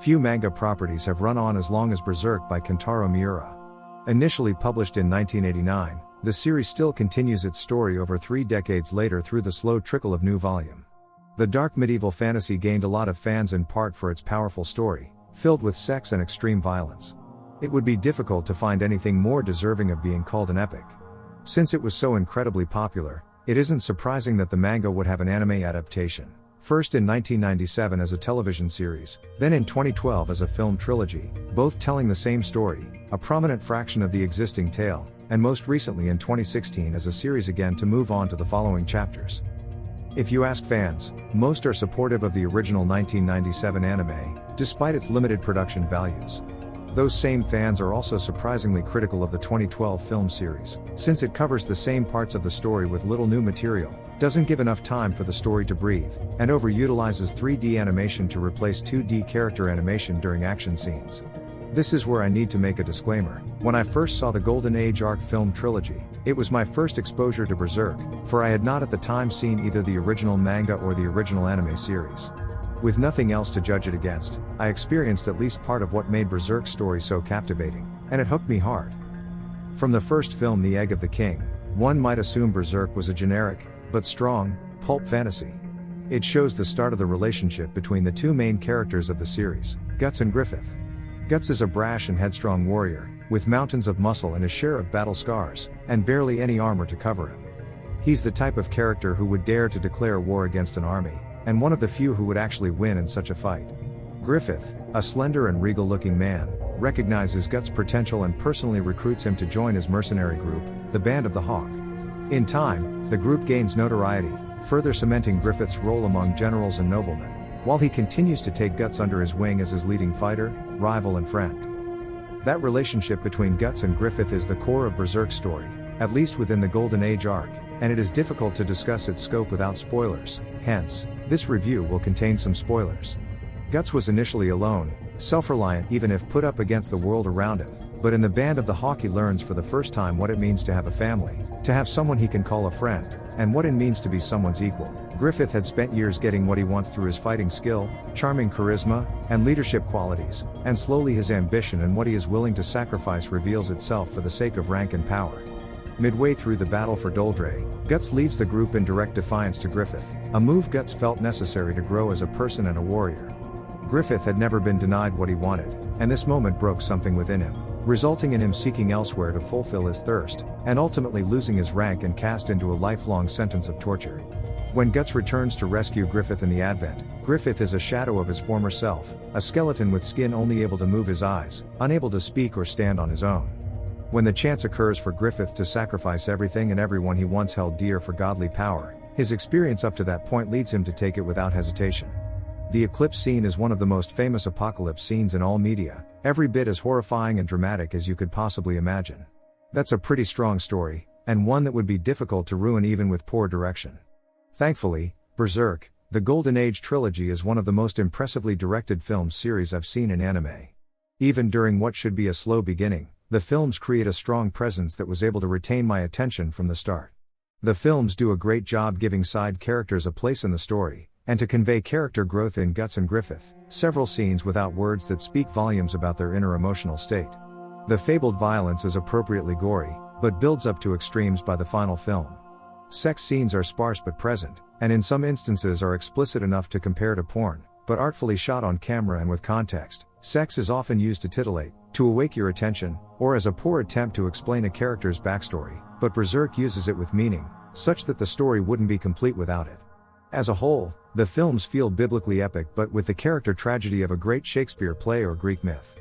Few manga properties have run on as long as Berserk by Kentaro Miura. Initially published in 1989, the series still continues its story over 3 decades later through the slow trickle of new volume. The dark medieval fantasy gained a lot of fans in part for its powerful story, filled with sex and extreme violence. It would be difficult to find anything more deserving of being called an epic. Since it was so incredibly popular, it isn't surprising that the manga would have an anime adaptation. First in 1997 as a television series, then in 2012 as a film trilogy, both telling the same story, a prominent fraction of the existing tale, and most recently in 2016 as a series again to move on to the following chapters. If you ask fans, most are supportive of the original 1997 anime, despite its limited production values. Those same fans are also surprisingly critical of the 2012 film series, since it covers the same parts of the story with little new material, doesn't give enough time for the story to breathe, and overutilizes 3D animation to replace 2D character animation during action scenes. This is where I need to make a disclaimer. When I first saw the Golden Age arc film trilogy, it was my first exposure to Berserk, for I had not at the time seen either the original manga or the original anime series. With nothing else to judge it against, I experienced at least part of what made Berserk's story so captivating, and it hooked me hard. From the first film The Egg of the King, one might assume Berserk was a generic, but strong, pulp fantasy. It shows the start of the relationship between the two main characters of the series, Guts and Griffith. Guts is a brash and headstrong warrior, with mountains of muscle and a share of battle scars, and barely any armor to cover him. He's the type of character who would dare to declare war against an army, and one of the few who would actually win in such a fight. Griffith, a slender and regal-looking man, recognizes Guts' potential and personally recruits him to join his mercenary group, the Band of the Hawk. In time, the group gains notoriety, further cementing Griffith's role among generals and noblemen, while he continues to take Guts under his wing as his leading fighter, rival and friend. That relationship between Guts and Griffith is the core of Berserk's story, at least within the Golden Age arc, and it is difficult to discuss its scope without spoilers, hence, this review will contain some spoilers. Guts was initially alone, self-reliant even if put up against the world around him, but in the Band of the Hawk he learns for the first time what it means to have a family, to have someone he can call a friend, and what it means to be someone's equal. Griffith had spent years getting what he wants through his fighting skill, charming charisma, and leadership qualities, and slowly his ambition and what he is willing to sacrifice reveals itself for the sake of rank and power. Midway through the battle for Doldre, Guts leaves the group in direct defiance to Griffith, a move Guts felt necessary to grow as a person and a warrior. Griffith had never been denied what he wanted, and this moment broke something within him, resulting in him seeking elsewhere to fulfill his thirst, and ultimately losing his rank and cast into a lifelong sentence of torture. When Guts returns to rescue Griffith in the Advent, Griffith is a shadow of his former self, a skeleton with skin only able to move his eyes, unable to speak or stand on his own. When the chance occurs for Griffith to sacrifice everything and everyone he once held dear for godly power, his experience up to that point leads him to take it without hesitation. The eclipse scene is one of the most famous apocalypse scenes in all media, every bit as horrifying and dramatic as you could possibly imagine. That's a pretty strong story, and one that would be difficult to ruin even with poor direction. Thankfully, Berserk, the Golden Age trilogy is one of the most impressively directed film series I've seen in anime. Even during what should be a slow beginning, the films create a strong presence that was able to retain my attention from the start. The films do a great job giving side characters a place in the story, and to convey character growth in Guts and Griffith, several scenes without words that speak volumes about their inner emotional state. The fabled violence is appropriately gory, but builds up to extremes by the final film. Sex scenes are sparse but present, and in some instances are explicit enough to compare to porn, but artfully shot on camera and with context. Sex is often used to titillate, to awake your attention, or as a poor attempt to explain a character's backstory, but Berserk uses it with meaning, such that the story wouldn't be complete without it. As a whole, the films feel biblically epic but with the character tragedy of a great Shakespeare play or Greek myth.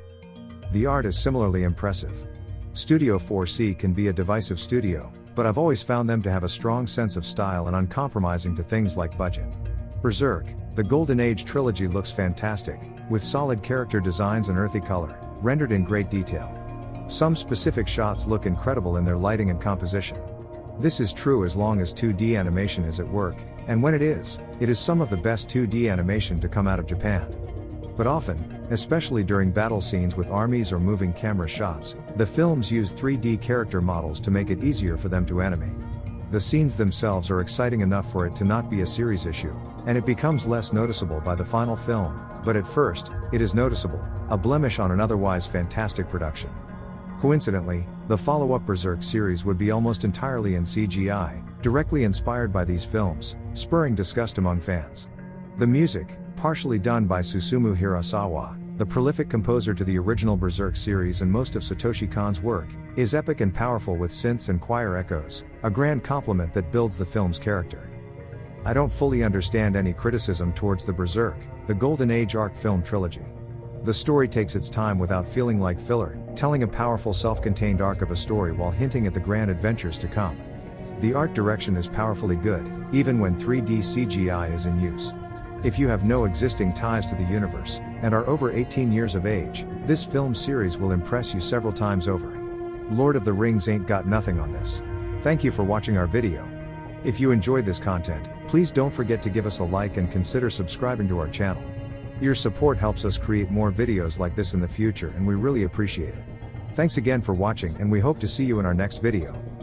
The art is similarly impressive. Studio 4C can be a divisive studio, but I've always found them to have a strong sense of style and uncompromising to things like budget. Berserk, the Golden Age trilogy looks fantastic, with solid character designs and earthy color, rendered in great detail. Some specific shots look incredible in their lighting and composition. This is true as long as 2D animation is at work, and when it is some of the best 2D animation to come out of Japan. But often, especially during battle scenes with armies or moving camera shots, the films use 3D character models to make it easier for them to animate. The scenes themselves are exciting enough for it to not be a series issue, and it becomes less noticeable by the final film, but at first, it is noticeable, a blemish on an otherwise fantastic production. Coincidentally, the follow-up Berserk series would be almost entirely in CGI, directly inspired by these films, spurring disgust among fans. The music, partially done by Susumu Hirasawa, the prolific composer to the original Berserk series and most of Satoshi Kon's work, is epic and powerful with synths and choir echoes, a grand compliment that builds the film's character. I don't fully understand any criticism towards the Berserk, the Golden Age arc film trilogy. The story takes its time without feeling like filler, telling a powerful self-contained arc of a story while hinting at the grand adventures to come. The art direction is powerfully good, even when 3D CGI is in use. If you have no existing ties to the universe, and are over 18 years of age, this film series will impress you several times over. Lord of the Rings ain't got nothing on this. Thank you for watching our video. If you enjoyed this content, please don't forget to give us a like and consider subscribing to our channel. Your support helps us create more videos like this in the future and we really appreciate it. Thanks again for watching and we hope to see you in our next video.